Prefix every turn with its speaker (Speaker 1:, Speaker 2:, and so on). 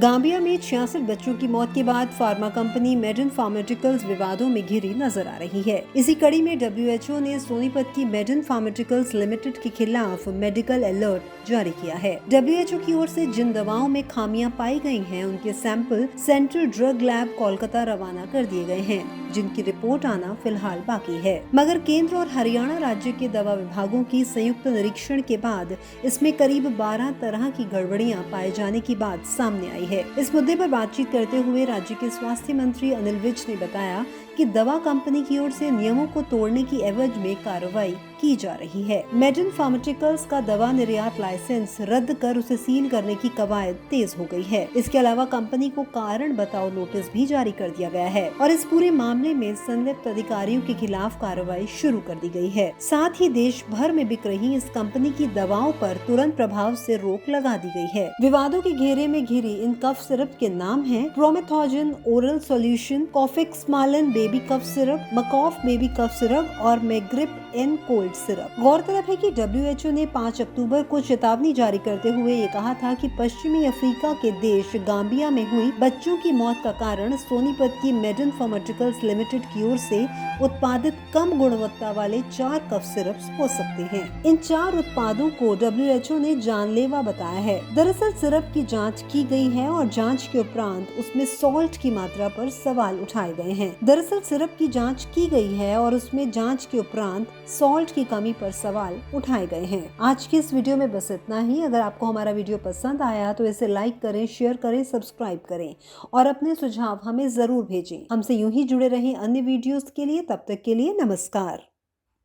Speaker 1: Gambia में 66 बच्चों की मौत के बाद फार्मा कंपनी मेडन फार्मास्यूटिकल्स विवादों में घिरी नजर आ रही है। इसी कड़ी में WHO ने सोनीपत की मेडन फार्मास्यूटिकल्स लिमिटेड के खिलाफ मेडिकल अलर्ट जारी किया है। WHO की ओर से जिन दवाओं में खामियां पाई गई हैं, उनके sample central drug lab Kolkata रवाना कर दिए गए हैं, जिनकी रिपोर्ट आना फिलहाल बाकी है। मगर केंद्र और हरियाणा राज्य के दवा विभागों की संयुक्त निरीक्षण के बाद इसमें करीब 12 तरह की गड़बड़ियां पाए जाने की बात सामने आई है। इस मुद्दे पर बातचीत करते हुए राज्य के स्वास्थ्य मंत्री अनिल विज ने बताया कि दवा कंपनी की ओर से नियमों को तोड़ने की एवज में कार्रवाई की जा रही है। मेडन फार्मास्यूटिकल्स का दवा निर्यात लाइसेंस रद्द कर उसे सील करने की कवायद तेज हो गई है। इसके अलावा कंपनी को कारण बताओ नोटिस भी जारी कर दिया गया है और इस पूरे मामले में संलिप्त अधिकारियों के खिलाफ कार्रवाई शुरू कर दी गई है। साथ ही देश भर में बिक रही इस कंपनी की दवाओं पर तुरंत प्रभाव से रोक लगा दी गई है। विवादों के घेरे में घिरी इन कफ सिरप के नाम हैं प्रोमेथोजन ओरल सॉल्यूशन, कॉफिक्समालिन बेबी कफ सिरप, मकॉफ बेबी कफ सिरप और मेग्रिप एन कोल्ड सिरप। गौरतलब है कि WHO ने 5 अक्टूबर को चेतावनी जारी करते हुए ये कहा था कि पश्चिमी अफ्रीका के देश गाम्बिया में हुई बच्चों की मौत का कारण सोनीपत की मेडन फार्मास्यूटिकल्स लिमिटेड की ओर से उत्पादित कम गुणवत्ता वाले 4 कफ सिरप्स हो सकते हैं। इन 4 उत्पादों को WHO ने जानलेवा बताया है। दरअसल सिरप की जांच की गई है और जांच के उपरांत उसमें सॉल्ट की मात्रा पर सवाल उठाए गए हैं। दरअसल सिरप की जांच की गई है और उसमें जांच के उपरांत सॉल्ट की कमी पर सवाल उठाए गए हैं। आज की इस वीडियो में बस इतना ही। अगर आपको हमारा वीडियो पसंद आया तो इसे लाइक करें, शेयर करें, सब्सक्राइब करें और अपने सुझाव हमें जरूर भेजें। हमसे यूं ही जुड़े रहें अन्य वीडियोस के लिए। तब तक के लिए नमस्कार।